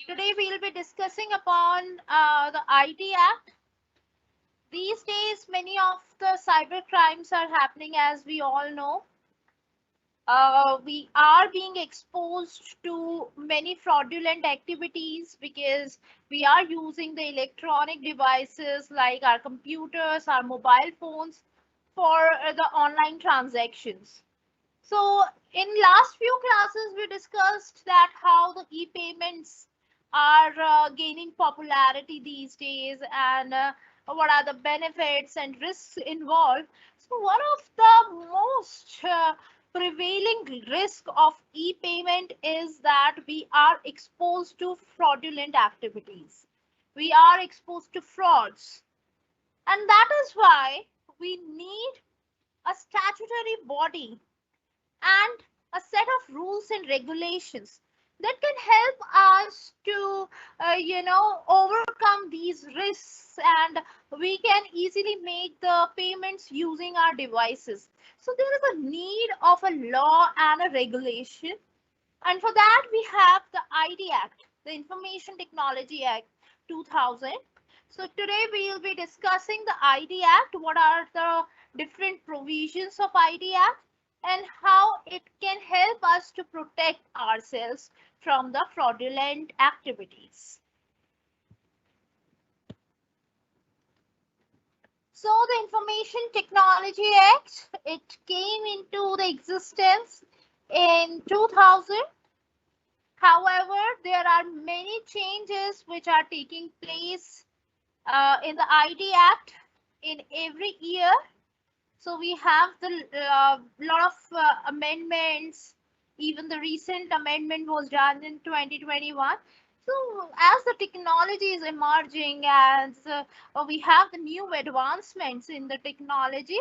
Today we'll be discussing upon the IT Act. These days, many of the cyber crimes are happening, as we all know. We are being exposed to many fraudulent activities because we are using the electronic devices like our computers, our mobile phones for the online transactions. So in last few classes, we discussed that how the e-payments are gaining popularity these days and what are the benefits and risks involved. So one of the most prevailing risk of e-payment is that we are exposed to fraudulent activities. We are exposed to frauds. And that is why we need a statutory body and a set of rules and regulations that can help us to overcome these risks, and we can easily make the payments using our devices. So there is a need of a law and a regulation, and for that we have the ID Act, the Information Technology Act 2000. So today we will be discussing the ID Act, what are the different provisions of ID Act, and how it can help us to protect ourselves from the fraudulent activities. So the Information Technology Act, it came into the existence in 2000. However, there are many changes which are taking place in the ID Act in every year. So we have the lot of amendments. Even the recent amendment was done in 2021. So as the technology is emerging, as we have the new advancements in the technology,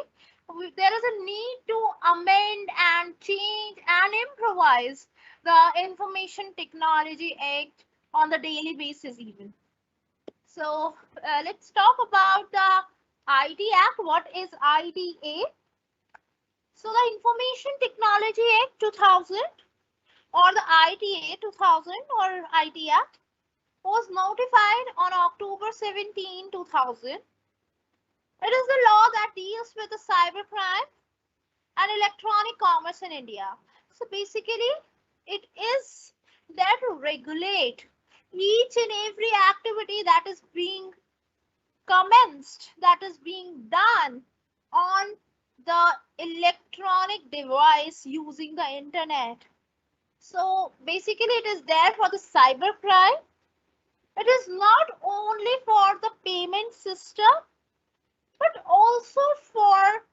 there is a need to amend and change and improvise the Information Technology Act on the daily basis even. So let's talk about the ID Act. What is IDA? So the Information Technology Act 2000, or the ITA 2000 or IT Act, was notified on October 17, 2000. It is the law that deals with the cybercrime and electronic commerce in India. So basically, it is there to regulate each and every activity that is being commenced, that is being done on the electronic device using the internet. So basically it is there for the cybercrime. It is not only for the payment system, but also for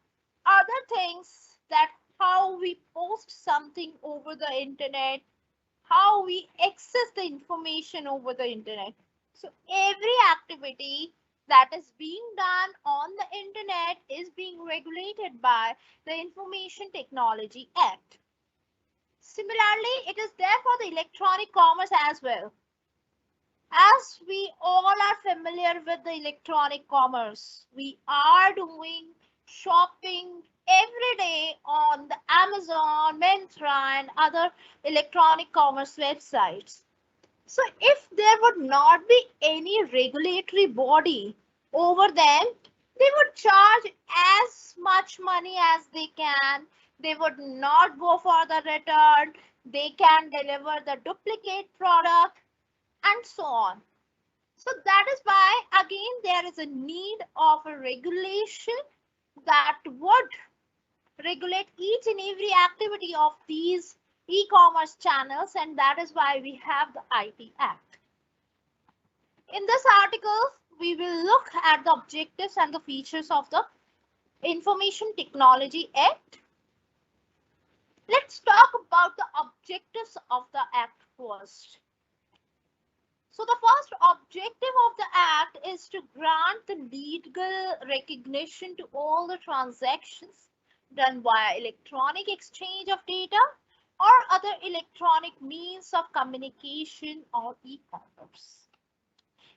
other things, that how we post something over the internet, how we access the information over the internet. So every activity that is being done on the internet is being regulated by the Information Technology Act. Similarly, it is there for the electronic commerce as well. As we all are familiar with the electronic commerce, we are doing shopping every day on the Amazon, Myntra, and other electronic commerce websites. So if there would not be any regulatory body over them, they would charge as much money as they can. They would not go for the return. They can deliver the duplicate product and so on. So that is why again there is a need of a regulation that would regulate each and every activity of these e-commerce channels, and that is why we have the IT Act. In this article, we will look at the objectives and the features of the Information Technology Act. Let's talk about the objectives of the Act first. So the first objective of the Act is to grant the legal recognition to all the transactions done via electronic exchange of data or other electronic means of communication or e-commerce,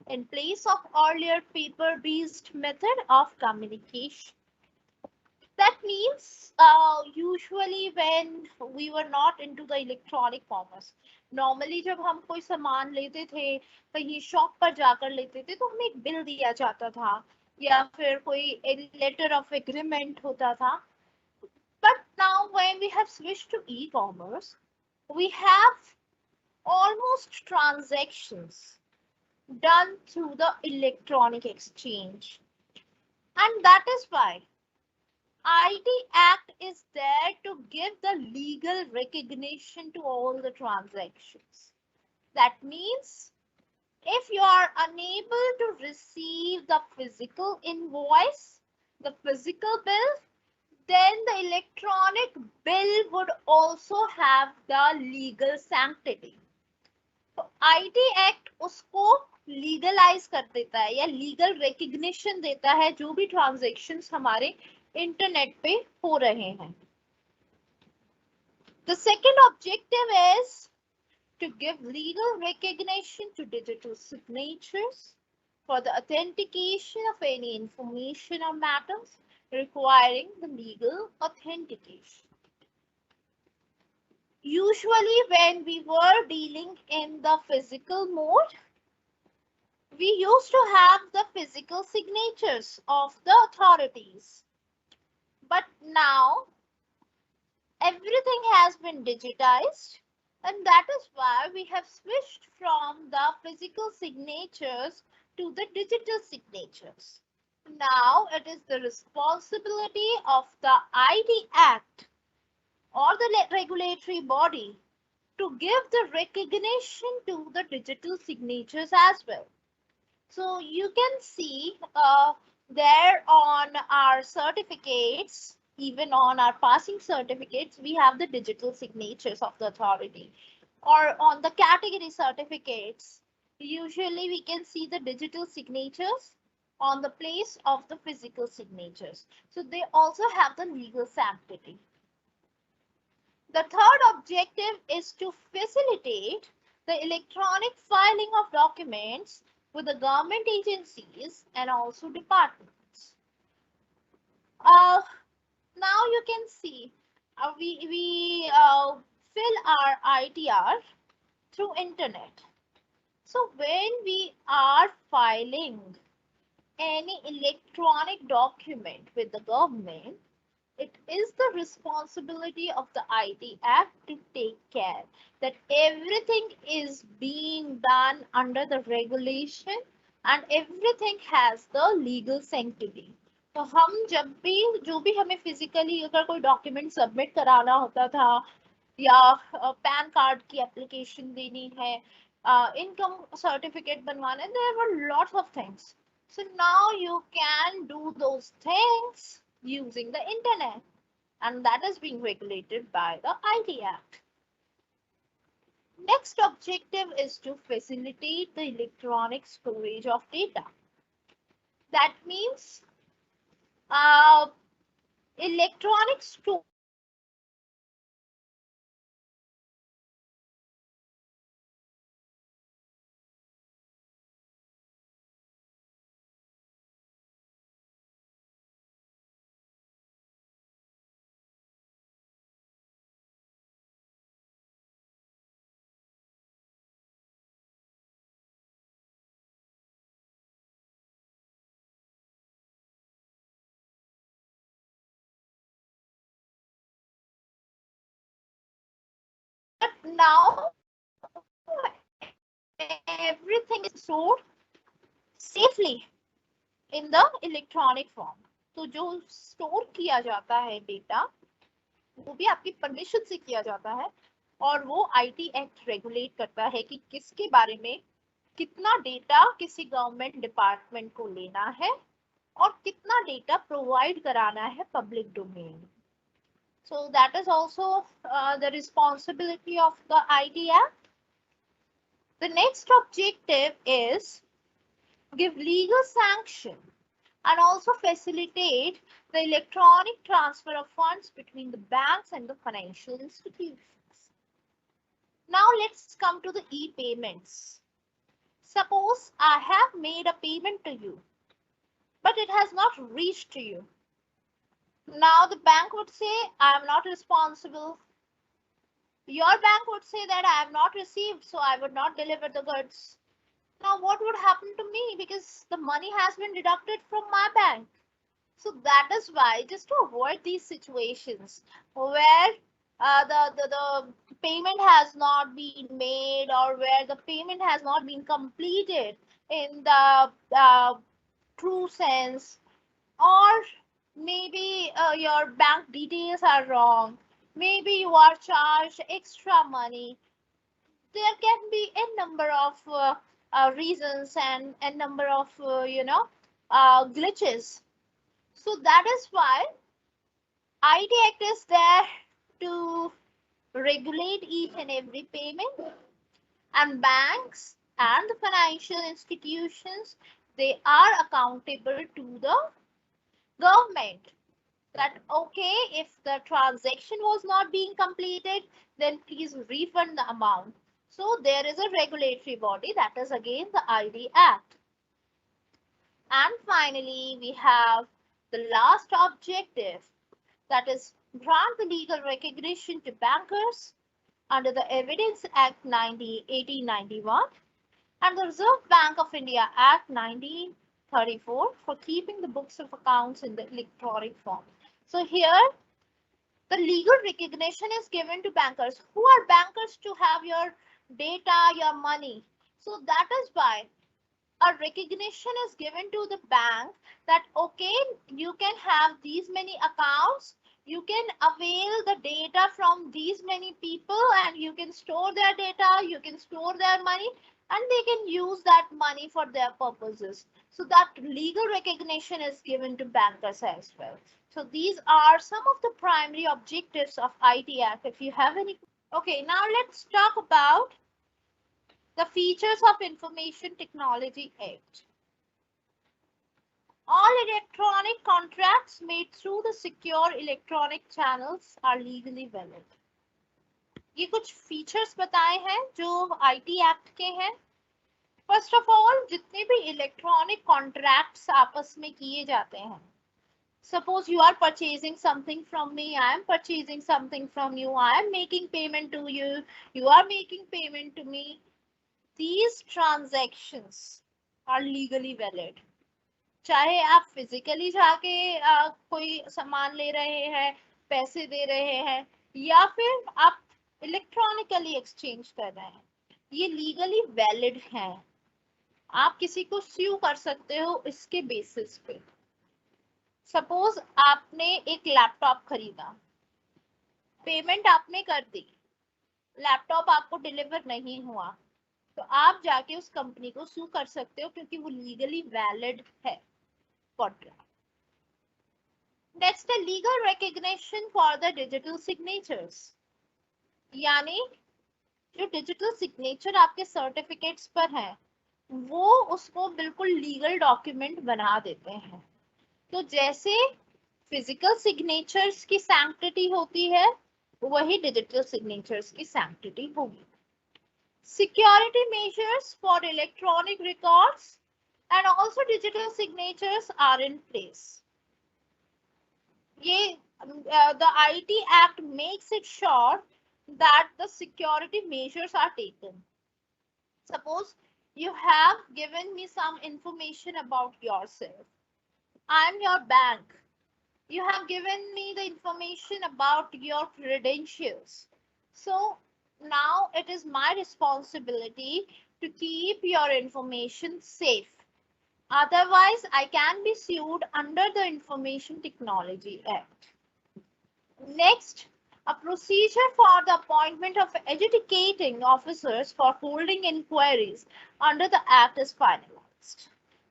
in place of earlier paper-based method of communication. That means usually when we were not into the electronic commerce, normally जब हम कोई सामान लेते थे, कहीं shop पर जाकर लेते थे, तो हमें एक बिल दिया जाता था या फिर कोई लेटर ऑफ एग्रीमेंट होता था. But now when we have switched to e-commerce, we have almost transactions done through the electronic exchange. And that is why ID Act is there to give the legal recognition to all the transactions. That means if you are unable to receive the physical invoice, the physical bill, then the electronic bill would also have the legal sanctity. तो IT act उसको legalise कर देता है या legal recognition देता है जो भी ट्रांजैक्शंस हमारे इंटरनेट पे हो रहे हैं. The second objective is to give legal recognition to digital signatures for the authentication of any information or matters requiring the legal authentication. Usually when we were dealing in the physical mode, we used to have the physical signatures of the authorities. But now everything has been digitized, and that is why we have switched from the physical signatures to the digital signatures. Now it is the responsibility of the ID Act or the regulatory body to give the recognition to the digital signatures as well. So you can see there on our certificates, even on our passing certificates, we have the digital signatures of the authority. Or on the category certificates, usually we can see the digital signatures on the place of the physical signatures. So they also have the legal sanctity. The third objective is to facilitate the electronic filing of documents with the government agencies and also departments. Now you can see we fill our ITR through internet. So when we are filing any electronic document with the government, it is the responsibility of the ID Act to take care that everything is being done under the regulation and everything has the legal sanctity. तो हम जब भी जो भी हमें physically अगर कोई document submit कराना होता था या पैन कार्ड की एप्लीकेशन देनी है, इनकम सर्टिफिकेट बनवाना है, there were lots of things. So now you can do those things using the internet, and that is being regulated by the ID Act. Next objective is to facilitate the electronic storage of data. That means electronic storage now everything is stored safely in the electronic form. तो जो store किया जाता है data वो भी आपकी permission से किया जाता है और वो आईटी एक्ट रेगुलेट करता है कि किसके बारे में कितना डेटा किसी गवर्नमेंट डिपार्टमेंट को लेना है और कितना डेटा प्रोवाइड कराना है public domain. So that is also the responsibility of the ID Act. The next objective is give legal sanction and also facilitate the electronic transfer of funds between the banks and the financial institutions. Now let's come to the e-payments. Suppose I have made a payment to you, but it has not reached to you. Now the bank would say, I am not responsible. Your bank would say that I have not received, so I would not deliver the goods. Now, what would happen to me? Because the money has been deducted from my bank. So that is why, just to avoid these situations where the payment has not been made, or where the payment has not been completed in the true sense, or maybe your bank details are wrong, maybe you are charged extra money, there can be a number of reasons and a number of glitches. So that is why IT Act is there to regulate each and every payment, and banks and the financial institutions, they are accountable to the government. That okay, if the transaction was not being completed, then please refund the amount. So there is a regulatory body, that is again the ID Act. And finally, we have the last objective, that is grant the legal recognition to bankers under the Evidence Act 1891 and the Reserve Bank of India Act 1934 for keeping the books of accounts in the electronic form. So here the legal recognition is given to bankers. Who are bankers? To have your data, your money. So that is why a recognition is given to the bank that okay, you can have these many accounts, you can avail the data from these many people, and you can store their data, you can store their money, and they can use that money for their purposes. So that legal recognition is given to bankers as well. So these are some of the primary objectives of IT Act. If you have any. Okay, now let's talk about the features of Information Technology Act. All electronic contracts made through the secure electronic channels are legally valid. ये कुछ features बताए हैं जो IT act के हैं. First of all, जितने भी electronic contracts आपस में किए जाते हैं, suppose you are purchasing something from me, I am purchasing something from you, I am making payment to you, you are making payment to me, these transactions are legally valid. चाहे आप physically जाके कोई सामान ले रहे हैं, पैसे दे रहे हैं, या फिर आप इलेक्ट्रॉनिकली एक्सचेंज कर रहे हैं, ये लीगली वैलिड है. आप किसी को स्यू कर सकते हो इसके बेसिस पे. सपोज आपने एक लैपटॉप खरीदा, पेमेंट आपने कर दी, लैपटॉप आपको डिलीवर नहीं हुआ, तो आप जाके उस कंपनी को सू कर सकते हो क्योंकि वो लीगली वैलिड है contract. That's the legal recognition for the digital signatures. यानी जो डिजिटल सिग्नेचर आपके सर्टिफिकेट्स पर है, वो उसको बिल्कुल लीगल डॉक्यूमेंट बना देते हैं. तो जैसे फिजिकल सिग्नेचर्स की सैंक्टिटी होती है, वही डिजिटल सिग्नेचर्स की सैंक्टिटी होगी. Security measures for electronic records and also digital signatures are in place. The IT Act makes it sure that the security measures are taken. Suppose you have given me some information about yourself. I am your bank. You have given me the information about your credentials. So now it is my responsibility to keep your information safe. Otherwise, I can be sued under the Information Technology Act. Next, a procedure for the appointment of adjudicating officers for holding inquiries under the Act is finalized.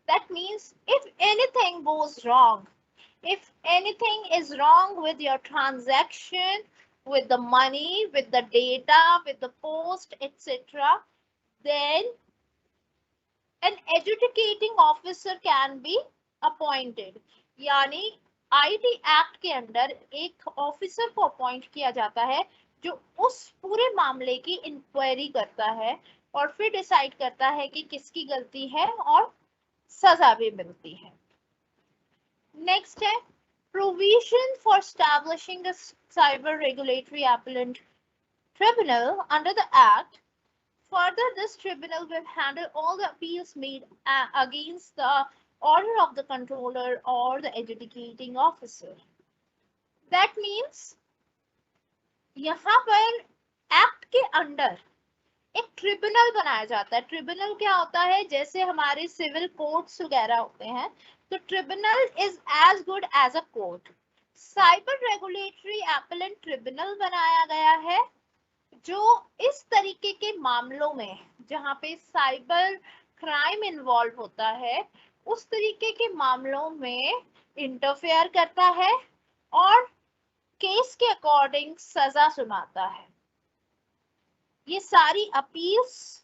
That means if anything goes wrong, if anything is wrong with your transaction, with the money, with the data, with the post, etc., then an adjudicating officer can be appointed. यानी IT act के अंदर एक officer को appoint किया जाता है जो उस पूरे मामले की इंक्वायरी करता है और फिर डिसाइड करता है कि किसकी गलती है और सजा भी मिलती है. नेक्स्ट है provision for establishing a cyber regulatory appellant tribunal under the Act. Further, this tribunal will handle all the appeals made against the order of the controller or the adjudicating officer. That means यहाँ पर act के under एक tribunal बनाया जाता है. Tribunal क्या होता है? जैसे हमारे सिविल कोर्ट्स वगैरह होते हैं, तो tribunal is as good as a court. Cyber regulatory appellate tribunal बनाया गया है जो इस तरीके के मामलों में जहां पे साइबर क्राइम इन्वॉल्व होता है उस तरीके के मामलों में इंटरफेयर करता है और केस के अकॉर्डिंग सजा सुनाता है. ये सारी अपील्स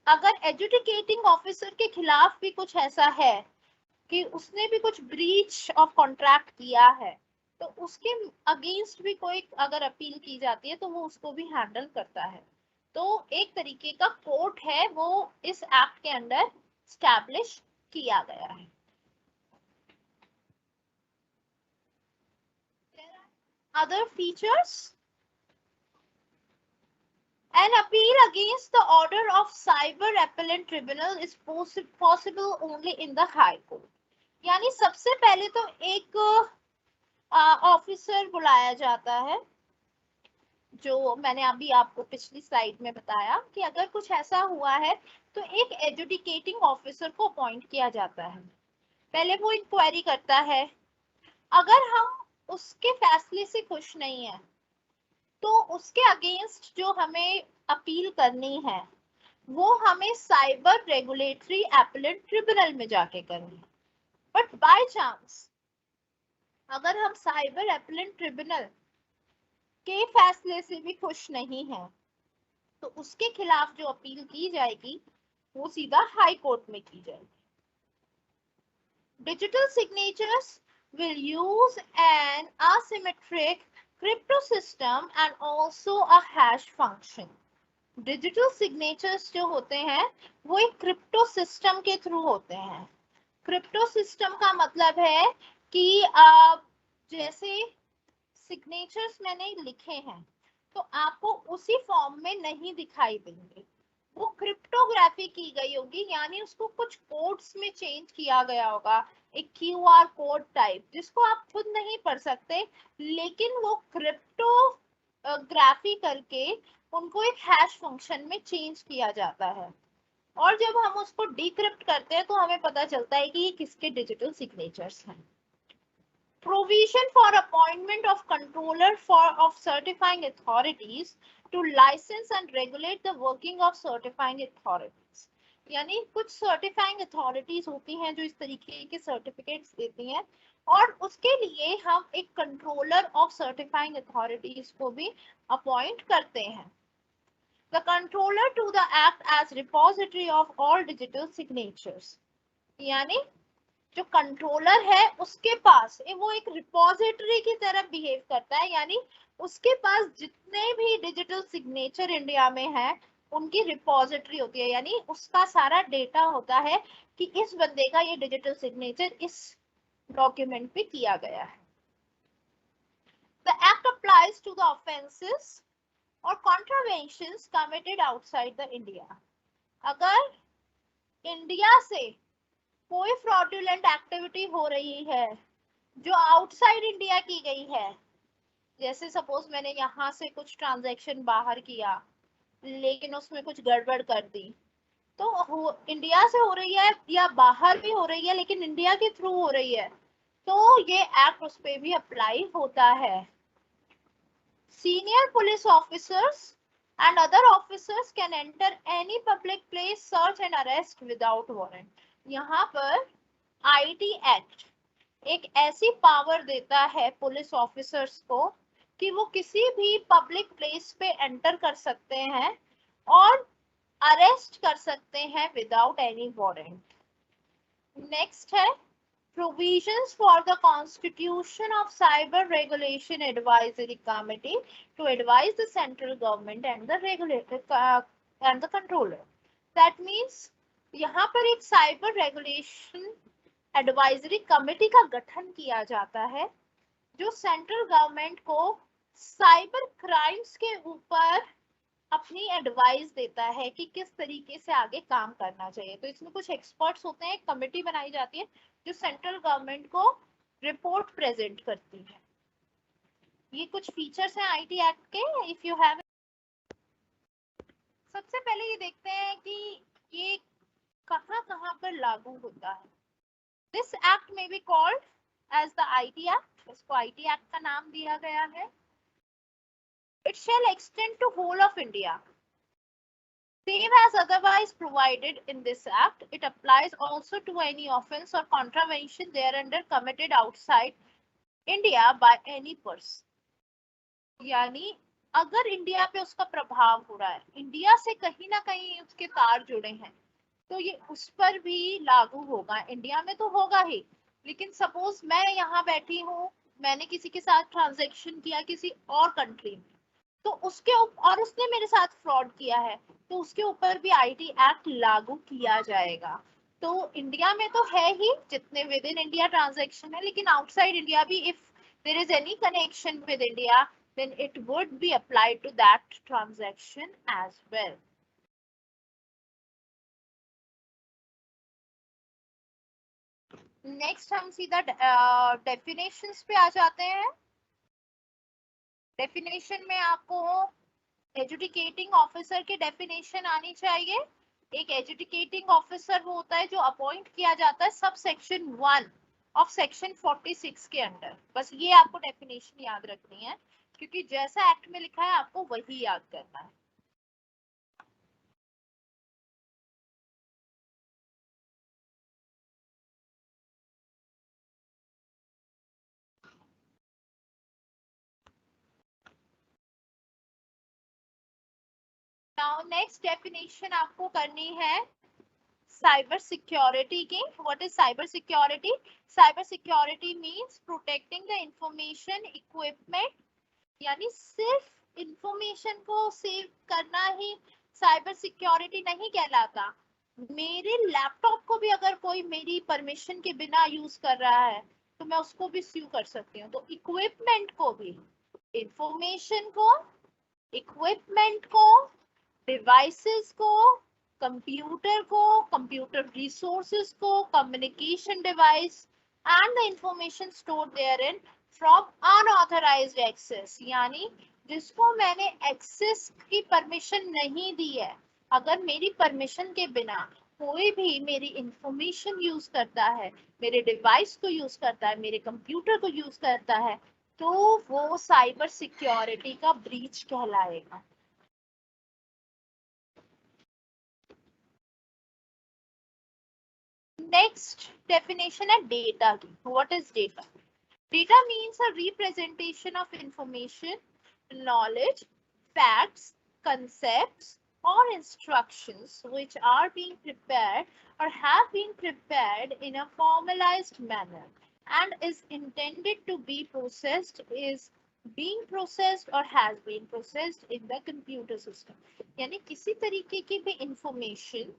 अगर एजुडिकेटिंग ऑफिसर के खिलाफ भी कुछ ऐसा है कि उसने भी कुछ ब्रीच ऑफ कॉन्ट्रैक्ट किया है तो उसके अगेंस्ट भी कोई अगर अपील की जाती है तो वो उसको भी हैंडल करता है. तो एक तरीके का कोर्ट है वो इस एक्ट के अंडर स्टैब्लिश किया गया है. Other features. An appeal against the order of cyber appellant tribunal is possible only in the high court. यानी सबसे पहले तो एक ऑफिसर बुलाया जाता है जो मैंने अभी आपको पिछली स्लाइड में बताया कि अगर कुछ ऐसा हुआ है तो एक एजुडिकेटिंग ऑफिसर को अपॉइंट किया जाता है. पहले वो इंक्वायरी करता है. अगर हम उसके फैसले से खुश नहीं है तो उसके अगेंस्ट जो हमें अपील करनी है वो हमें साइबर रेगुलेटरी एपेलेंट ट्रिब्यूनल में जाके करनी है. बट बाय चांस अगर हम साइबर एपेलेंट ट्रिब्यूनल के फैसले से भी खुश नहीं है तो उसके खिलाफ जो अपील की जाएगी वो सीधा हाई कोर्ट में की जाएगी. Digital signatures will use an asymmetric crypto system and also a hash function. Digital signatures जो होते हैं वो एक क्रिप्टो सिस्टम के थ्रू होते हैं. क्रिप्टो सिस्टम का मतलब है कि जैसे सिग्नेचर्स मैंने लिखे हैं तो आपको उसी फॉर्म में नहीं दिखाई देंगे, वो क्रिप्टोग्राफी की गई होगी यानी उसको कुछ कोड्स में चेंज किया गया होगा. एक क्यूआर कोड टाइप जिसको आप खुद नहीं पढ़ सकते लेकिन वो क्रिप्टोग्राफी करके उनको एक हैश फंक्शन में चेंज किया जाता है और जब हम उसको डिक्रिप्ट करते हैं तो हमें पता चलता है कि ये किसके डिजिटल सिग्नेचर्स हैं. Provision for appointment of controller of certifying authorities to license and regulate the working of certifying authorities. यानी कुछ सर्टिफाइंग अथॉरिटीज होती हैं जो इस तरीके के सर्टिफिकेट्स देती हैं और उसके लिए हम एक कंट्रोलर ऑफ सर्टिफाइंग अथॉरिटीज को भी अपॉइंट करते हैं. The controller to the act as repository of all digital signatures. यानी जो कंट्रोलर है उसके पास वो एक रिपोजिटरी की तरह बिहेव करता है यानी उसके पास जितने भी डिजिटल सिग्नेचर इंडिया में है उनकी रिपोजिटरी होती है यानी उसका सारा डेटा होता है कि इस बंदे का ये डिजिटल सिग्नेचर इस डॉक्यूमेंट पे किया गया है. The act applies to the offenses or contraventions committed outside the India. अगर इंडिया से कोई फ्रॉडुलेंट एक्टिविटी हो रही है जो आउटसाइड इंडिया की गई है, जैसे सपोज मैंने यहाँ से कुछ ट्रांजैक्शन बाहर किया लेकिन उसमें कुछ गड़बड़ कर दी तो इंडिया से हो रही है या बाहर भी हो रही है लेकिन इंडिया के थ्रू हो रही है तो ये एक्ट उस पर भी अप्लाई होता है. Senior police officers and other officers can enter any public place, search and arrest without warrant. यहाँ पर आईटी एक्ट एक ऐसी पावर देता है पुलिस ऑफिसर्स को कि वो किसी भी पब्लिक प्लेस पे एंटर कर सकते हैं और अरेस्ट कर सकते हैं विदाउट एनी वारंट. नेक्स्ट है provisions for the constitution of cyber regulation advisory committee to advise the central government and the regulator and the controller. That means यहाँ पर एक साइबर रेगुलेशन एडवाइजरी कमेटी का गठन किया जाता है जो सेंट्रल गवर्नमेंट को साइबर क्राइम्स के ऊपर अपनी एडवाइस देता है कि किस तरीके से आगे काम करना चाहिए। तो इसमें कुछ एक्सपर्ट्स होते हैं, कमेटी बनाई जाती है जो सेंट्रल गवर्नमेंट को रिपोर्ट प्रेजेंट करती है। ये कुछ फीचर्स हैं आईटी एक्ट के। इफ यू हैव, सबसे पहले ये देखते हैं कि ये कहां कहां पर लागू होता है। This act may be called as the IT act, इसको आईटी एक्ट का नाम दिया गया है। It shall extend to whole of India save as otherwise provided in this act. It applies also to any offence or contravention thereunder committed outside India by any person. यानी अगर India पे उसका प्रभाव हो रहा है, इंडिया से कहीं ना कहीं उसके तार जुड़े हैं, तो ये उस पर भी लागू होगा। इंडिया में तो होगा ही, लेकिन सपोज मैं यहाँ बैठी हूँ, मैंने किसी के साथ ट्रांजैक्शन किया किसी और कंट्री में, तो उसके और उसने मेरे साथ फ्रॉड किया है, तो उसके ऊपर भी आईटी एक्ट लागू किया जाएगा। तो इंडिया में तो है ही जितने विद इन इंडिया ट्रांजैक्शन है, लेकिन आउटसाइड इंडिया भी if there is any connection with India then it would be applied to that transaction as well. Next हम सीधा डेफिनेशंस पे आ जाते हैं। डेफिनेशन में आपको एजुकेटिंग ऑफिसर की डेफिनेशन आनी चाहिए। एक एजुकेटिंग ऑफिसर वो होता है जो अपॉइंट किया जाता है सब सेक्शन 1 ऑफ सेक्शन 46 के अंडर। बस ये आपको डेफिनेशन याद रखनी है, क्योंकि जैसा एक्ट में लिखा है आपको वही याद करना है। नाउ नेक्स्ट डेफिनेशन आपको करनी है साइबर सिक्योरिटी की। What is cyber security? Cyber security means protecting the information equipment, यानी सिर्फ इंफॉर्मेशन को सेव करना ही साइबर सिक्योरिटी नहीं कहलाता। मेरे लैपटॉप को भी अगर कोई मेरी परमिशन के बिना यूज कर रहा है तो मैं उसको भी स्यू कर सकती हूँ। तो इक्विपमेंट को भी, इंफॉर्मेशन को, इक्विपमेंट को, डिवाइसेस को, कंप्यूटर को, कंप्यूटर रिसोर्सेज को, communication device and the information stored therein from unauthorised access, यानी जिसको मैंने एक्सेस की परमिशन नहीं दी है, अगर मेरी परमिशन के बिना कोई भी मेरी इंफॉर्मेशन यूज करता है, मेरे डिवाइस को यूज करता है, मेरे कंप्यूटर को यूज करता है, तो वो साइबर सिक्योरिटी का ब्रीच कहलाएगा। नेक्स्ट डेफिनेशन है डेटा की। What is data? Data means a representation of information, knowledge, facts, concepts or instructions which are being prepared or have been prepared in a formalized manner and is intended to be processed, is being processed or has been processed in the computer system। यानी किसी तरीके की भी information,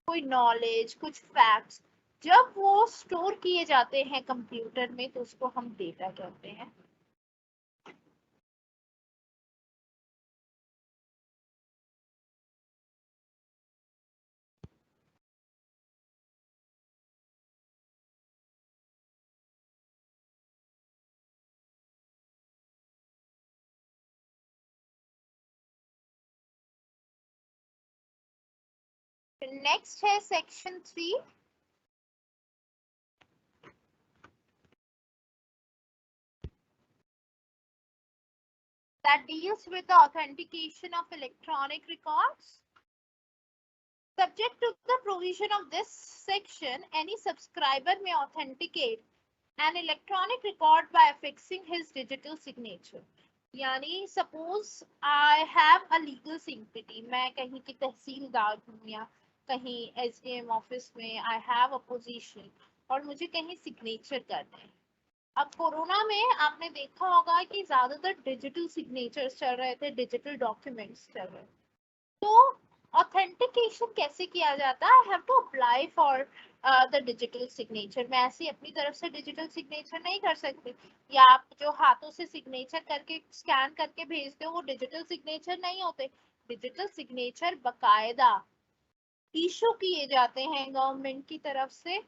कोई knowledge, कुछ facts जब वो store किए जाते हैं कंप्यूटर में तो उसको हम डेटा कहते हैं। नेक्स्ट है section 3, that deals with the authentication of electronic records. Subject to the provision of this section, any subscriber may authenticate an electronic record by affixing his digital signature। यानी suppose I have a legal sympathy, मैं कहीं की तहसीलदार हूँ या कहीं SDM office में I have a position और मुझे कहीं सिग्नेचर करना है। अब कोरोना में आपने देखा होगा कि ज्यादातर डिजिटल सिग्नेचर्स चल रहे थे, डिजिटल डॉक्यूमेंट्स चल रहे थे। तो ऑथेंटिकेशन कैसे किया जाता है? I have to apply for the digital signature. मैं ऐसे अपनी तरफ से डिजिटल सिग्नेचर नहीं कर सकती, या आप जो हाथों से सिग्नेचर करके स्कैन करके भेजते हो वो डिजिटल सिग्नेचर नहीं होते। डिजिटल सिग्नेचर बकायदा इशू किए जाते हैं गवर्नमेंट की तरफ से,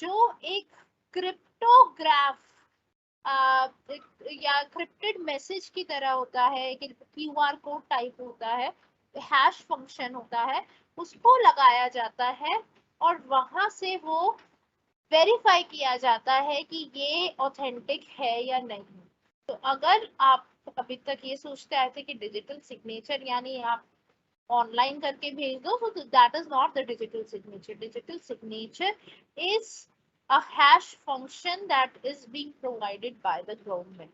जो एक क्रिप्टोग्राफ या क्रिप्टेड मैसेज की तरह होता है, कि क्यूआर कोड टाइप होता है, हैश फंक्शन होता है, उसको लगाया जाता है और वहां से वो वेरीफाई किया जाता है कि ये ऑथेंटिक है या नहीं। तो अगर आप अभी तक ये सोचते आए थे कि डिजिटल सिग्नेचर यानी आप ऑनलाइन करके भेज दो, so that is not the digital signature. Digital signature is a hash function that is being provided by the government.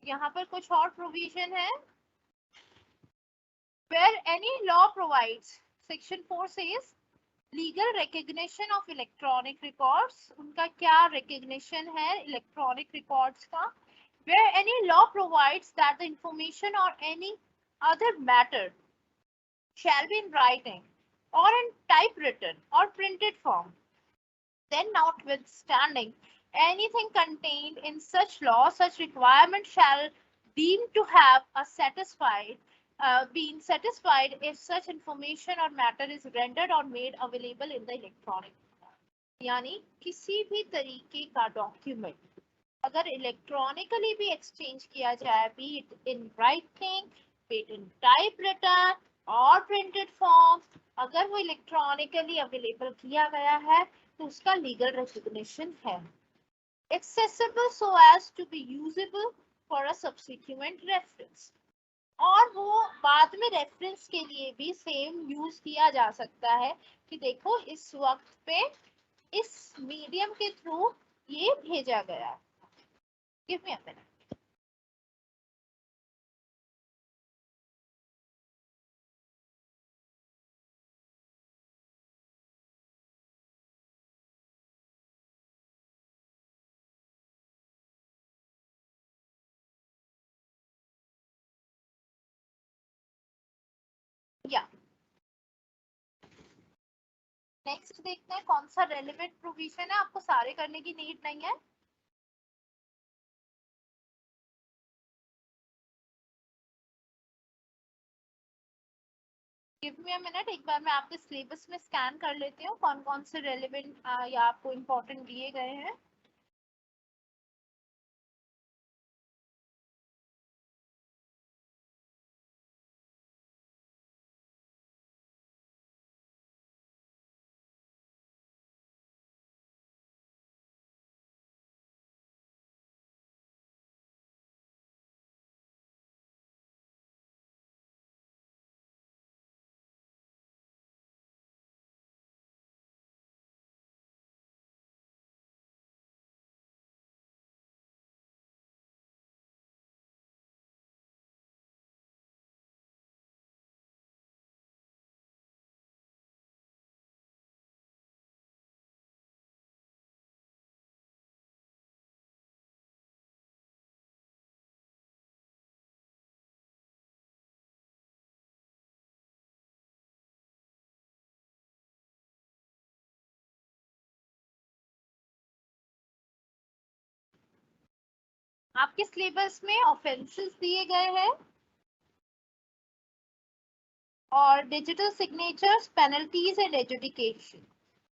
यहाँ पर कुछ और प्रोविजन है। Where any law provides, section 4 says legal recognition of electronic records. उनका क्या recognition है electronic records का? Where any law provides that the information or any other matter shall be in writing or in typewritten or printed form, then notwithstanding anything contained in such law, such requirement shall deem to have a been satisfied if such information or matter is rendered or made available in the electronic. यानी किसी भी तरीके का document अगर electronically भी exchange किया जाए, be it in writing, be it in type written और प्रिंटेड फॉर्म, अगर वो इलेक्ट्रॉनिकली अवेलेबल किया गया है तो उसका लीगल रिकॉग्निशन है। Accessible so as to be usable for a subsequent reference, और वो बाद में रेफरेंस के लिए भी सेम यूज किया जा सकता है कि देखो इस वक्त पे इस मीडियम के थ्रू ये भेजा गया। Give me a minute. या नेक्स्ट देखते हैं कौन सा रेलिवेंट प्रोविजन है। आपको सारे करने की नीड नहीं है। गिव मी अ मिनट, एक बार मैं आपके सिलेबस में स्कैन कर लेती हूँ कौन कौन से रेलिवेंट या आपको इम्पोर्टेंट दिए गए हैं। आपके सिलेबस में ऑफेंसेस दिए गए हैं और digital signatures, penalties and education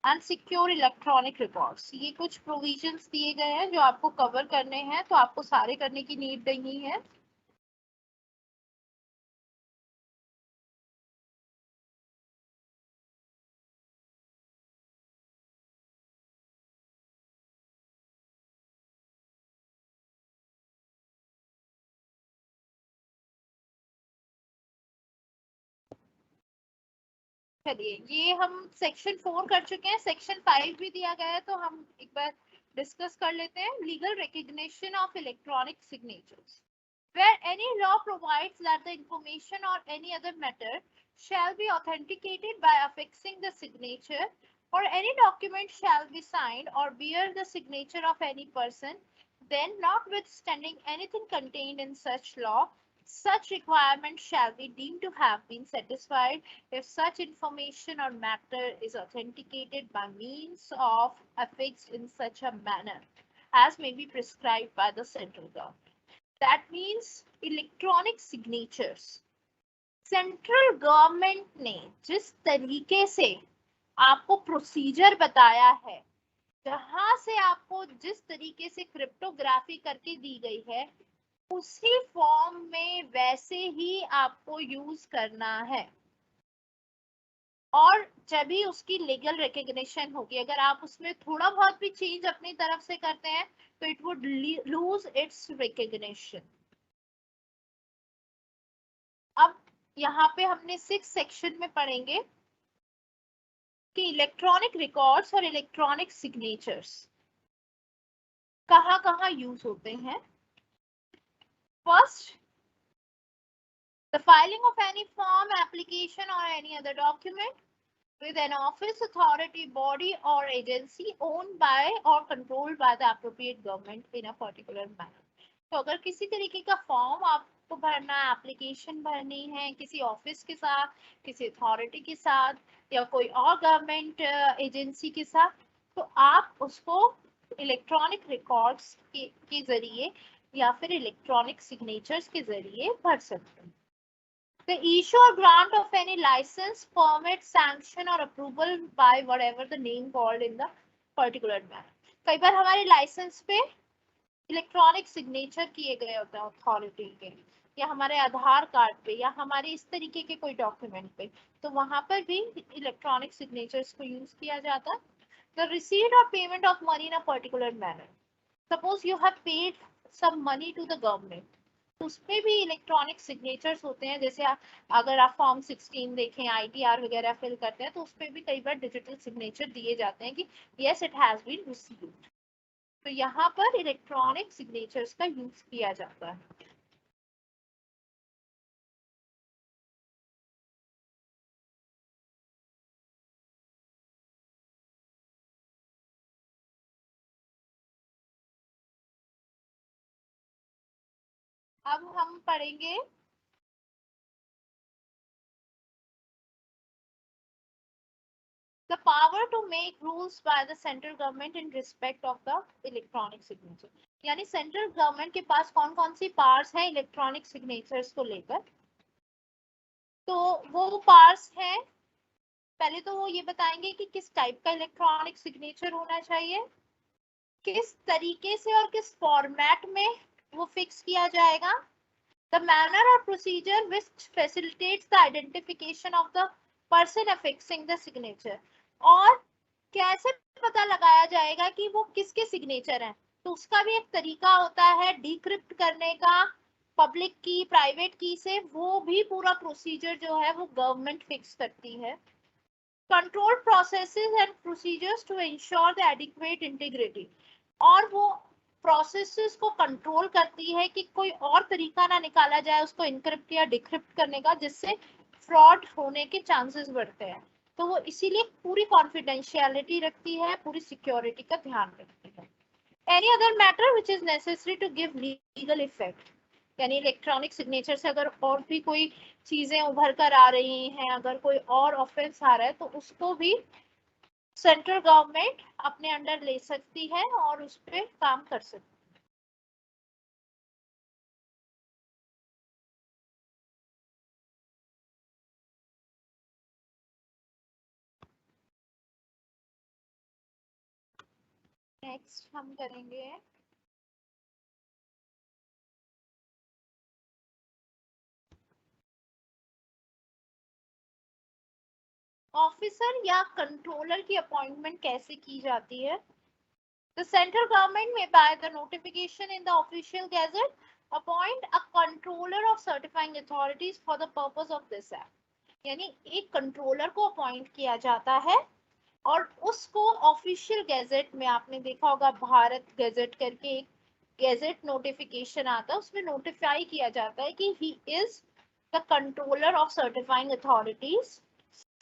and secure electronic records, ये कुछ प्रोविजंस दिए गए हैं जो आपको कवर करने हैं, तो आपको सारे करने की नीड नहीं है। चलिए ये हम सेक्शन 4 कर चुके हैं, सेक्शन 5 भी दिया गया है तो हम एक बार डिस्कस कर लेते हैं। Legal recognition of electronic signatures, where any law provides that the information or any other matter shall be authenticated by affixing the signature, or any document shall be signed or bear the signature of any person, then notwithstanding anything contained in such law, such requirement shall be deemed to have been satisfied if such information or matter is authenticated by means of affixed in such a manner as may be prescribed by the central government. That means electronic signatures. Central government ने जिस तरीके से आपको procedure बताया है, जहां से आपको जिस तरीके से क्रिप्टोग्राफी करके दी गई है, उसी फॉर्म में वैसे ही आपको यूज करना है। और जब भी उसकी लीगल रिकग्निशन होगी, अगर आप उसमें थोड़ा बहुत भी चेंज अपनी तरफ से करते हैं तो it would lose its recognition. अब यहाँ पे हमने 6 सेक्शन में पढ़ेंगे कि इलेक्ट्रॉनिक रिकॉर्ड्स और इलेक्ट्रॉनिक सिग्नेचर्स कहाँ कहाँ यूज होते हैं। First, the filing of any form, application or any other document with an office, authority, body or agency owned by or controlled by the appropriate government in a particular manner. तो अगर किसी तरीके का form आपको भरना है, application भरनी है किसी ऑफिस के साथ, किसी अथॉरिटी के साथ या कोई और गवर्नमेंट एजेंसी के साथ, तो आप उसको इलेक्ट्रॉनिक रिकॉर्ड्स के जरिए या फिर इलेक्ट्रॉनिक सिग्नेचर्स के जरिए भर सकते हैं। The issue or grant of any license, permit, sanction or approval by whatever the name called in the particular manner. कई बार हमारे लाइसेंस पे इलेक्ट्रॉनिक सिग्नेचर किए गए होते हैं अथॉरिटी के, या हमारे आधार कार्ड पे, या हमारे इस तरीके के कोई डॉक्यूमेंट पे, तो वहां पर भी इलेक्ट्रॉनिक सिग्नेचर्स को यूज किया जाता है। The receipt or payment of money in a particular manner. Suppose you have paid some money to the government. उसमें भी इलेक्ट्रॉनिक सिग्नेचर्स होते हैं। जैसे अगर आप फॉर्म 16 देखें, ITR वगैरह फिल करते हैं, तो उसमें भी कई बार डिजिटल सिग्नेचर दिए जाते हैं कि yes it has been received. तो यहाँ पर इलेक्ट्रॉनिक सिग्नेचर्स का यूज किया जाता है। अब हम पढ़ेंगे the power to make rules by the central government in respect of the electronic signature. यानी सेंट्रल गवर्नमेंट के पास कौन कौन सी पावर्स हैं इलेक्ट्रॉनिक सिग्नेचर्स को लेकर। तो वो पावर्स हैं, पहले तो वो ये बताएंगे कि किस टाइप का इलेक्ट्रॉनिक सिग्नेचर होना चाहिए, किस तरीके से और किस फॉर्मेट में वो फिक्स किया जाएगा, the manner or procedure which facilitates the identification of the person affixing the signature, और कैसे पता लगाया जाएगा कि वो किसके सिग्नेचर हैं। तो उसका भी एक तरीका होता है डिक्रिप्ट करने का, पब्लिक की प्राइवेट की से, वो भी पूरा प्रोसीजर जो है वो गवर्नमेंट फिक्स करती है। Control processes and procedures to ensure the adequate integrity, और वो प्रोसेसेस को कंट्रोल करती है कि कोई और तरीका ना निकाला जाए उसको इनक्रिप्ट या डिक्रिप्ट करने का, जिससे फ्रॉड होने के चांसेस बढ़ते हैं। तो वो इसीलिए पूरी कॉन्फिडेंशियलिटी रखती है, पूरी सिक्योरिटी का ध्यान रखती है। Any other matter which is necessary to give legal effect, यानी इलेक्ट्रॉनिक सिग्नेचर से अगर और भी कोई चीजें उभर कर आ रही हैं, अगर कोई और ऑफेंस आ रहा है, तो उसको भी सेंट्रल गवर्नमेंट अपने अंडर ले सकती है और उस पर काम कर सकती है। नेक्स्ट हम करेंगे ऑफिसर या कंट्रोलर की अपॉइंटमेंट कैसे की जाती है। The central government may by the notification in the official gazette appoint a controller of certifying authorities for the purpose of this act. यानी एक कंट्रोलर को अपॉइंट किया जाता है और उसको ऑफिशियल गैजेट में, आपने देखा होगा भारत गैजेट करके एक गैजेट नोटिफिकेशन आता है, उसमें नोटिफाई किया जाता है कि he is the controller of certifying authorities,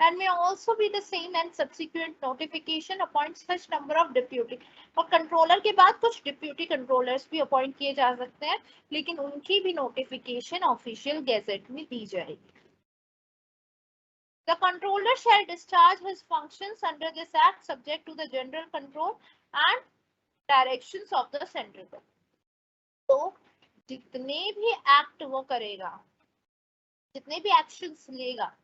and may also be the same and subsequent notification appoint such number of deputy. और कंट्रोलर के बाद कुछ डिप्यूटी कंट्रोलर्स भी अपॉइंट किए जा सकते हैं, लेकिन उनकी भी नोटिफिकेशन ऑफिशियल गैजेट में दी जाएगी. The controller shall discharge his functions under this act subject to the general control and directions of the central government. तो जितने भी एक्ट वो करेगा, जितने भी एक्शंस लेगा,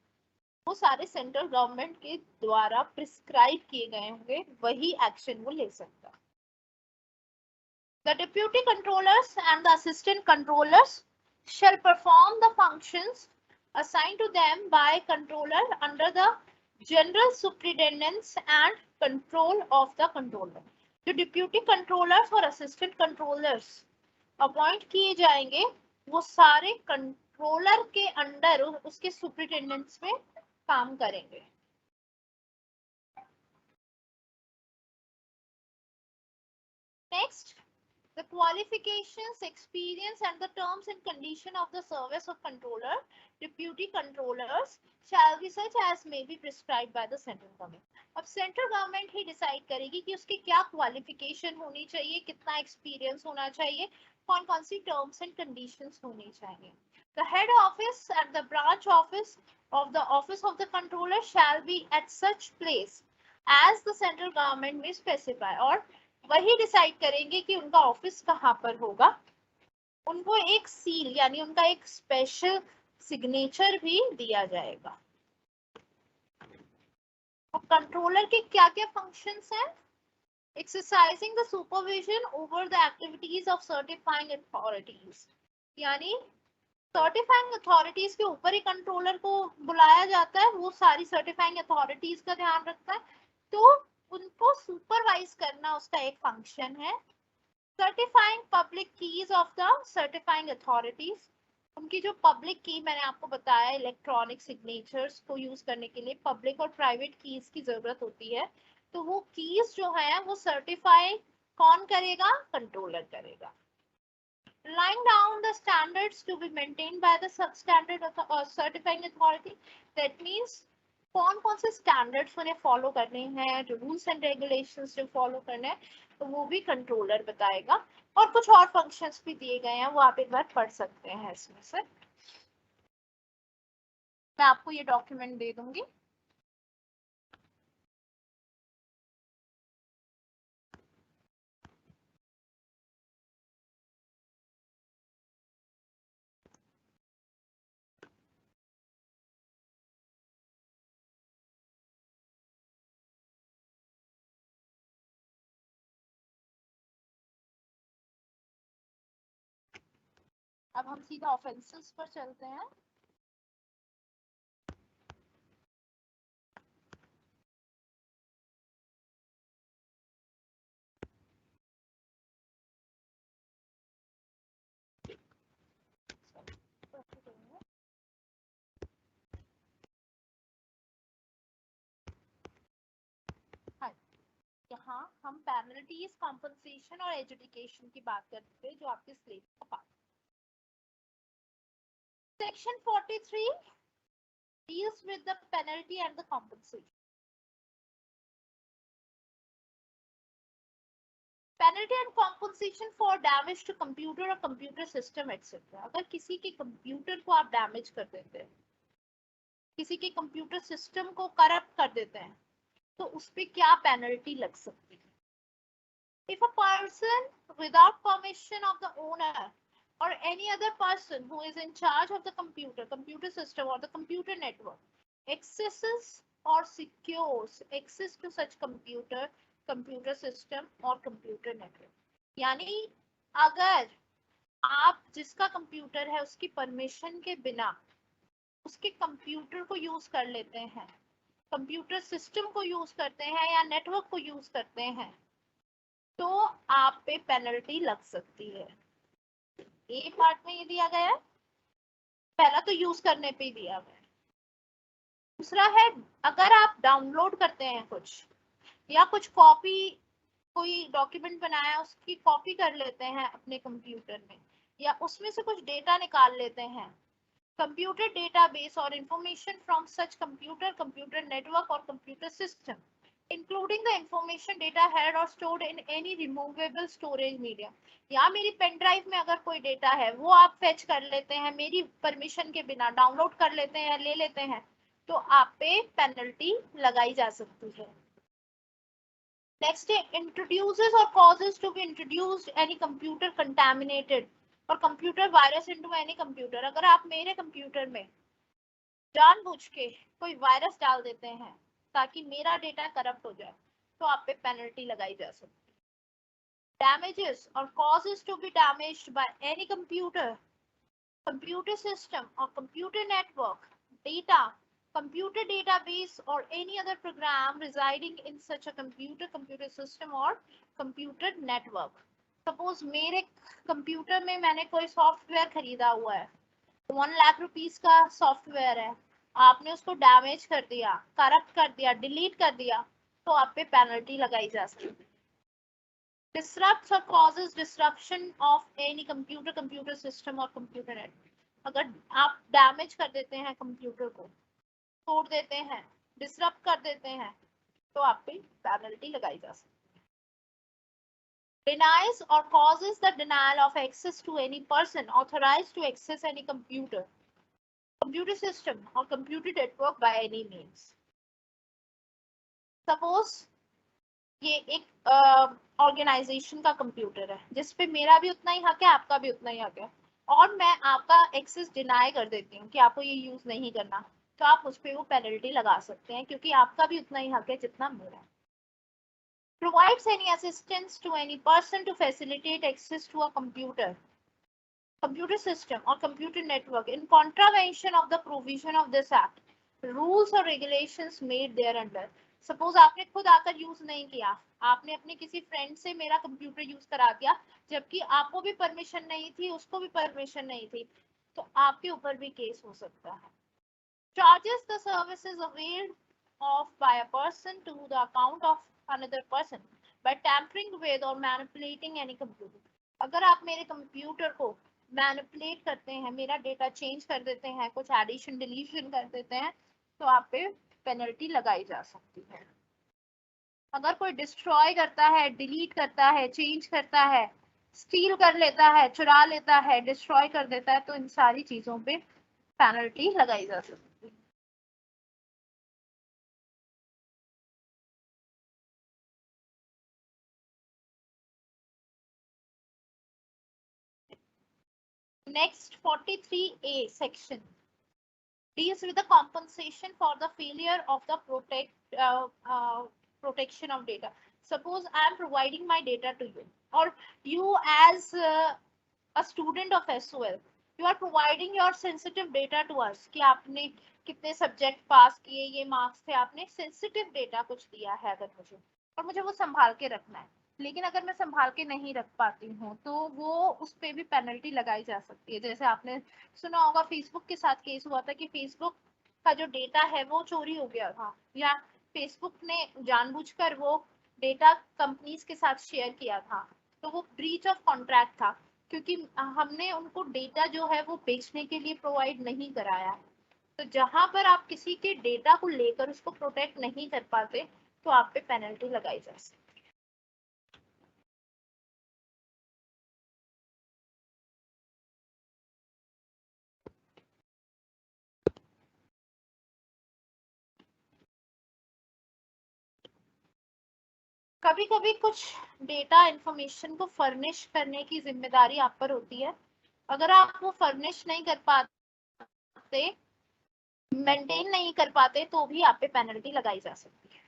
वो सारे सेंट्रल गवर्नमेंट के द्वारा प्रिस्क्राइब किए गए होंगे, वही एक्शन वो ले सकता है. The deputy controllers and the assistant controllers shall perform the functions assigned to them by controller under the general superintendence and control of the controller. जो deputy controllers और assistant controllers अपॉइंट किए जाएंगे, वो सारे कंट्रोलर के under उसके superintendents में काम करेंगे. Next, the qualifications, experience and the terms and condition of the service of controller, deputy controllers shall be such as may be prescribed by the central government. अब सेंट्रल गवर्नमेंट ही decide करेगी कि उसकी क्या qualification होनी चाहिए, कितना experience होना चाहिए, कौन कौन सी टर्म्स एंड कंडीशंस होनी चाहिए. The head office and the branch office of the controller shall be at such place as the central government may specify. और वही डिसाइड करेंगे कि उनका ऑफिस कहाँ पर होगा. उनको एक सील यानी उनका एक स्पेशल सिग्नेचर भी दिया जाएगा. अब कंट्रोलर के क्या क्या फंक्शंस हैं? Exercising the supervision over the activities of certifying authorities, यानी सर्टिफाइंग अथॉरिटीज के ऊपर ही कंट्रोलर को बुलाया जाता है, वो सारी सर्टिफाइंग अथॉरिटीज का ध्यान रखता है, तो उनको सुपरवाइज करना उसका एक फंक्शन है. Certifying public keys of the certifying authorities, उनकी जो पब्लिक की मैंने आपको बताया इलेक्ट्रॉनिक सिग्नेचर्स को यूज करने के लिए पब्लिक और प्राइवेट कीज की जरूरत होती है, तो वो कीज जो है वो सर्टिफाई कौन करेगा? कंट्रोलर करेगा. Laying down the standards to be maintained by the substandard certifying authority, that means कौन कौन से स्टैंडर्ड्स उन्हें फॉलो करने हैं, जो रूल्स एंड रेगुलेशंस जो फॉलो करने हैं, तो वो भी कंट्रोलर बताएगा. और कुछ और फंक्शंस भी दिए गए हैं, वो आप एक बार पढ़ सकते हैं. इसमें से मैं आपको ये डॉक्यूमेंट दे दूंगी. अब हम सीधा ऑफेंसेस पर चलते हैं. यहाँ हम पेनल्टीज, कॉम्पनसेशन और एजुकेशन की बात करते हैं, जो आपके स्लेब का part. Section 43 deals with the penalty and the compensation. Penalty and compensation for damage to computer or computer system etc. अगर किसी के कंप्यूटर को आप डैमेज कर देते हैं, किसी के कंप्यूटर सिस्टम को करप्ट कर देते हैं, तो उस पे क्या पेनल्टी लग सकती है? If a person without permission of the owner or any other person who is in charge of the computer system or the computer network accesses or secures access to such computer system or computer network, यानी अगर आप जिसका computer है उसकी permission के बिना उसके computer को यूज कर लेते हैं, कंप्यूटर सिस्टम को यूज करते हैं या नेटवर्क को यूज करते हैं, तो आप पे पेनल्टी लग सकती है. ए पार्ट में ये दिया गया है. पहला तो यूज करने पे दिया गया है. दूसरा है अगर आप डाउनलोड करते हैं कुछ या कुछ कॉपी, कोई डॉक्यूमेंट बनाया उसकी कॉपी कर लेते हैं अपने कंप्यूटर में, या उसमें से कुछ डेटा निकाल लेते हैं, computer database or information from such computer network or computer system, including the information data held or stored in any removable storage medium. या मेरी पेन ड्राइव में अगर कोई डेटा है वो आप फेच कर लेते हैं मेरी परमिशन के बिना, डाउनलोड कर लेते हैं, ले लेते हैं, तो आप पे पेनल्टी लगाई जा सकती है. Next, introduces or causes to be introduced any computer contaminated or computer virus into any computer. अगर आप मेरे कंप्यूटर में जानबूझ के कोई वायरस डाल देते हैं ताकि मेरा डेटा करप्ट हो जाए, तो आप पे पेनल्टी लगाई जा सकती है. Damages or causes to be damaged by any computer, computer system or computer network, data, computer database or any other program residing in such a computer system or computer network. Suppose मेरे computer में मैंने कोई software खरीदा हुआ है, 1 lakh rupees का software है, आपने उसको डैमेज कर दिया, करप्ट कर दिया, डिलीट कर दिया, तो आप पे पेनल्टी लगाई जा सकती है. Disrupts or causes disruption of any computer system or computer network. अगर आप डैमेज कर देते हैं कंप्यूटर को, तोड़ देते हैं, डिसरप्ट कर देते हैं, तो आप पे पेनल्टी लगाई जा सकती है. Denies or causes the denial of access to any person authorized to access any computer system or computer network by any means. Suppose ये एक ऑर्गेनाइजेशन का कंप्यूटर है जिसपे मेरा भी उतना ही हक है, आपका भी उतना ही हक है, और मैं आपका एक्सेस डिनाई कर देती हूँ कि आपको ये यूज नहीं करना, तो आप उस पर वो पेनल्टी लगा सकते हैं क्योंकि आपका भी उतना ही हक है जितना मेरा. Provides any assistance to any person to facilitate access to a computer system or computer network in contravention of the provision of this act, rules or regulations made thereunder. Suppose आपने खुद आकर यूज नहीं किया, आपने अपने किसी friend से मेरा कंप्यूटर यूज करा दिया जबकि आपको भी परमिशन नहीं थी, उसको भी परमिशन नहीं थी, तो आपके ऊपर भी केस हो सकता है. Charges the services availed of by a person to the account of another person by tampering with or manipulating any computer. अगर आप मेरे कंप्यूटर को मैनिपुलेट करते हैं, मेरा डेटा चेंज कर देते हैं, कुछ एडिशन डिलीशन कर देते हैं, तो आप पे पेनल्टी लगाई जा सकती है. अगर कोई डिस्ट्रॉय करता है, डिलीट करता है, चेंज करता है, स्टील कर लेता है, चुरा लेता है, डिस्ट्रॉय कर देता है, तो इन सारी चीजों पे पेनल्टी लगाई जा सकती है. Next, 43A section deals with the compensation for the failure of the protection of data. Suppose I am providing my data to you, or you as a student of SOL, you are providing your sensitive data to us कि आपने कितने subject पास किए, ये marks थे, आपने sensitive data कुछ दिया है अगर मुझे, और मुझे वो संभाल के रखना है, लेकिन अगर मैं संभाल के नहीं रख पाती हूँ तो वो उस पर भी पेनल्टी लगाई जा सकती है. जैसे आपने सुना होगा फेसबुक के साथ केस हुआ था कि फेसबुक का जो डेटा है वो चोरी हो गया था, या फेसबुक ने जानबूझकर वो डेटा कंपनीज के साथ शेयर किया था, तो वो ब्रीच ऑफ कॉन्ट्रैक्ट था क्योंकि हमने उनको डेटा जो है वो बेचने के लिए प्रोवाइड नहीं कराया. तो जहां पर आप किसी के डेटा को लेकर उसको प्रोटेक्ट नहीं कर पाते, तो आप पे पेनल्टी लगाई जा सकती है. कभी कभी कुछ डेटा इंफॉर्मेशन को फर्निश करने की जिम्मेदारी आप पर होती है. अगर आप वो फर्निश नहीं कर पाते, मेंटेन नहीं कर पाते, तो भी आप पे पेनल्टी लगाई जा सकती है.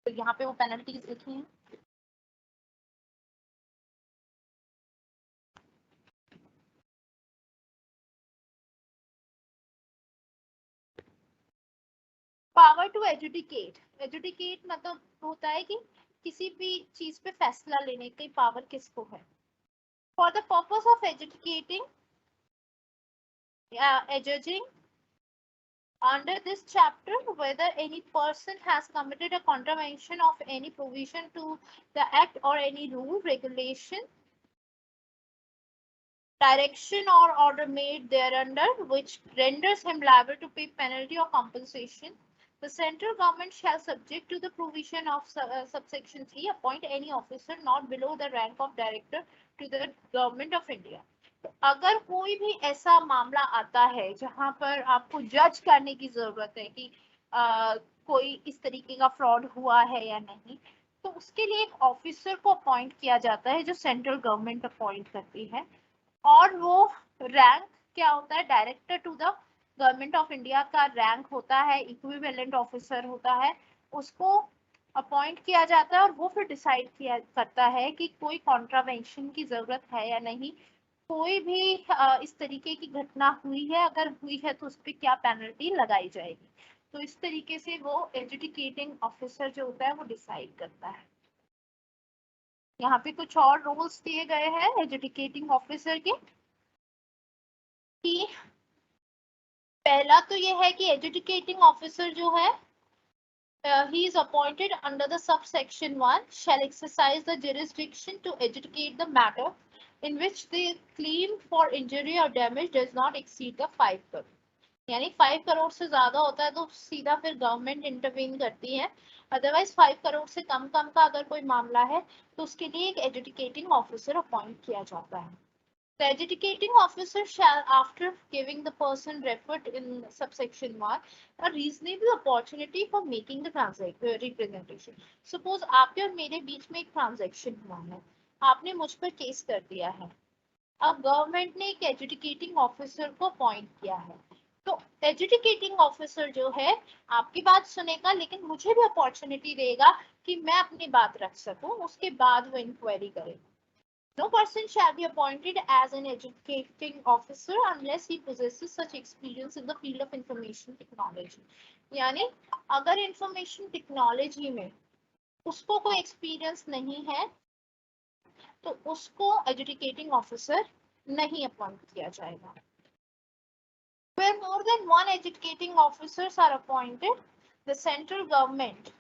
तो यहाँ पे वो पेनल्टीज लिखी हैं. पावर टू एजुडिकेट मतलब होता है कि किसी भी चीज पे फैसला लेने की पावर किसको है. For the purpose of educating judging under this chapter whether any person has committed a contravention of any provision to the act or any rule, regulation, direction or order made thereunder which renders him liable to pay penalty or compensation, the central government shall, subject to the provision of subsection 3, appoint any officer not below the rank of director to the government of India. अगर कोई भी ऐसा मामला आता है जहां पर आपको जज करने की जरूरत है कि कोई इस तरीके का फ्रॉड हुआ है या नहीं, तो उसके लिए एक ऑफिसर को अपॉइंट किया जाता है जो सेंट्रल गवर्नमेंट अपॉइंट करती है, और वो रैंक क्या होता है, director to the government of India का रैंक होता है, इक्विवेलेंट ऑफिसर होता है, उसको अपॉइंट किया जाता है और वो फिर डिसाइड किया करता है कि कोई कॉन्ट्रावेंशन की जरूरत है या नहीं, कोई भी इस तरीके की घटना हुई है, अगर हुई है तो उस पर क्या पेनल्टी लगाई जाएगी। तो इस तरीके से वो एजुकेटिंग ऑफिसर जो होता है वो डिसाइड करता है। यहाँ पे कुछ और रूल्स दिए गए हैं एजुकेटिंग ऑफिसर के कि पहला तो ये है कि एजुकेटिंग ऑफिसर जो है he is appointed under the subsection 1 shall exercise the jurisdiction to adjudicate the matter in which the claim for injury or damage does not exceed the 5 crore, यानी 5 करोड़ से ज्यादा होता है तो सीधा फिर गवर्नमेंट इंटरवीन करती है, अदरवाइज 5 करोड़ से कम का अगर कोई मामला है तो उसके लिए एक एजुकेटिंग ऑफिसर अपॉइंट किया जाता है। The adjudicating officer shall, after giving the person referred in subsection 1 a reasonable opportunity for making the representation. Suppose आपके और मेरे बीच में एक ट्रांजैक्शन हुआ है, आपने मुझ पर केस कर दिया है, अब गवर्नमेंट ने एक एजुकेटिंग ऑफिसर को अपॉइंट किया है, तो एजुकेटिंग ऑफिसर जो है आपकी बात सुनेगा लेकिन मुझे भी अपॉर्चुनिटी देगा कि मैं अपनी बात रख सकूं, उसके बाद वो इंक्वायरी करेगा। No person shall be appointed as an educating officer unless he possesses such experience in the field of information technology. यानी अगर इंफॉर्मेशन टेक्नोलॉजी में उसको कोई एक्सपीरियंस नहीं है तो उसको एजुकेटिंग ऑफिसर नहीं अपॉइंट किया जाएगा। Where more than one educating officers are appointed, the central government.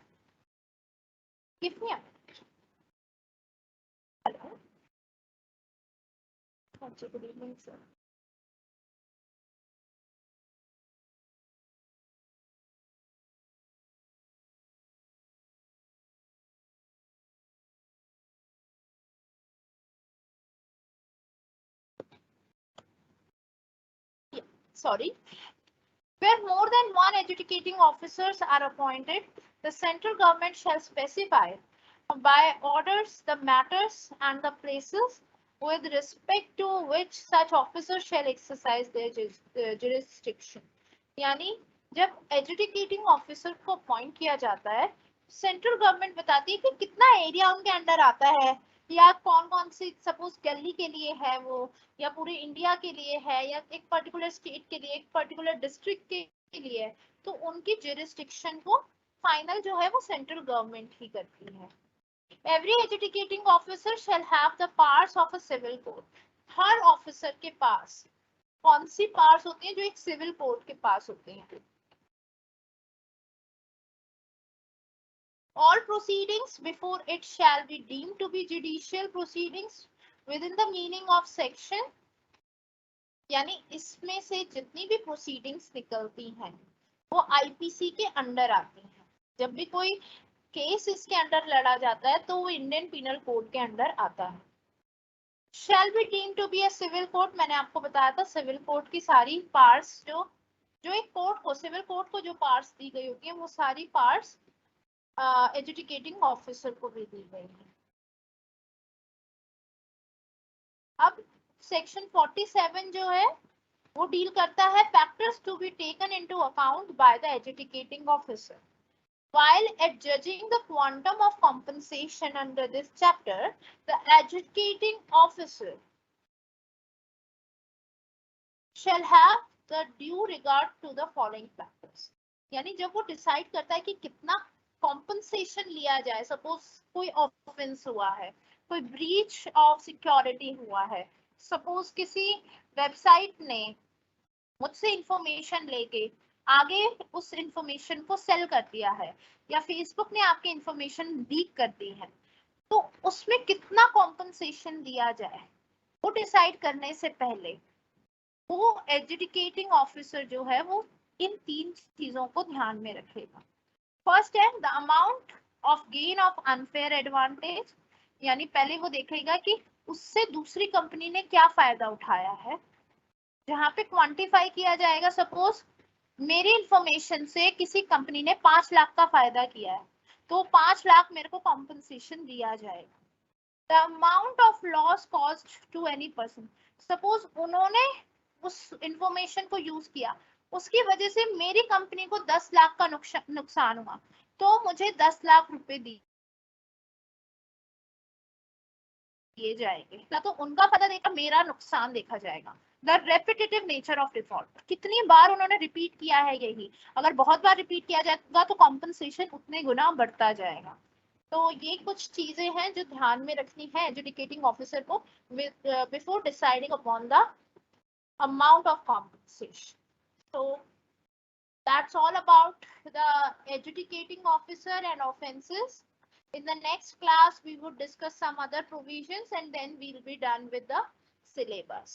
Give me a minute. Hello. Good evening, sir. Sorry. Where more than one adjudicating officers are appointed, the central government shall specify by orders the matters and the places with respect to which such officers shall exercise their jurisdiction. यानी जब educating officer को appoint किया जाता है, central government बताती है कि कितना एरिया उनके अंडर आता है, या कौन कौन सी, सपोज दिल्ली के लिए है वो, या पूरे इंडिया के लिए है, या एक पर्टिकुलर स्टेट के लिए, एक पर्टिकुलर डिस्ट्रिक्ट के लिए, तो उनकी जुरिस्डिक्शन को फाइनल जो है वो सेंट्रल गवर्नमेंट ही करती है। Every adjudicating officer shall have the powers of a civil court. हर ऑफिसर के पास कौन सी पावर्स होती हैं जो एक सिविल कोर्ट के पास होती हैं? All proceedings before it shall be deemed to be judicial proceedings within the meaning of section, यानी इसमें से जितनी भी प्रोसीडिंग्स निकलती हैं वो आईपीसी के अंडर आती हैं। जब भी कोई केस इसके अंडर लड़ा जाता है तो वो इंडियन पिनल कोड के अंडर आता है। Shall be deemed to be a civil court, मैंने आपको बताया था सिविल कोर्ट की सारी पार्ट्स जो एक कोर्ट को, सिविल कोर्ट को जो पार्ट्स दी गई होती है वो सारी पार्ट्स एजुकेटिंग ऑफिसर को भी दी गई है। अब सेक्शन 47 जो है वो डील करता है factors to be taken into account by the adjudicating officer while adjudging the quantum of compensation under this chapter. The educating officer shall have the due regard to the following factors. यानी जब वो decide करता है कि कितना compensation लिया जाए, suppose कोई ऑफेंस हुआ है, कोई ब्रीच ऑफ सिक्योरिटी हुआ है, सपोज किसी वेबसाइट ने मुझसे इंफॉर्मेशन लेके आगे उस इंफॉर्मेशन को सेल कर दिया है, या फेसबुक ने आपकी इंफॉर्मेशन लीक कर दी है, तो उसमें कितना कॉम्पनसेशन दिया जाए, वो डिसाइड करने से पहले वो एजुकेटिंग ऑफिसर जो है वो इन 3 चीजों को ध्यान में रखेगा। फर्स्ट है the amount of gain of unfair advantage, यानी पहले वो देखेगा कि उससे दूसरी कंपनी ने क्या फायदा उठाया है, जहां पे क्वांटिफाई किया जाएगा। सपोज मेरी इंफॉर्मेशन से किसी कंपनी ने 5 लाख का फायदा किया है, तो 5 लाख मेरे को कॉम्पनसेशन दिया जाएगा। The amount of loss cost to any person, suppose उन्होंने उस इंफॉर्मेशन को यूज किया, उसकी वजह से मेरी कंपनी को 10 लाख का नुकसान हुआ, तो मुझे 10 लाख रुपए दिए जाएंगे। ना तो उनका फायदा देखा, मेरा नुकसान देखा जाएगा। The repetitive nature of default, कितनी बार उन्होंने रिपीट किया है यही, अगर बहुत बार रिपीट किया जाएगा तो कॉम्पनसेशन उतने गुना बढ़ता जाएगा। तो ये कुछ चीजें हैं जो ध्यान में रखनी है एजुकेटिंग ऑफिसर को before deciding upon the amount of compensation. So that's all about the adjudicating officer and offenses. In the next class, we would discuss some other provisions and then we'll be done with the syllabus.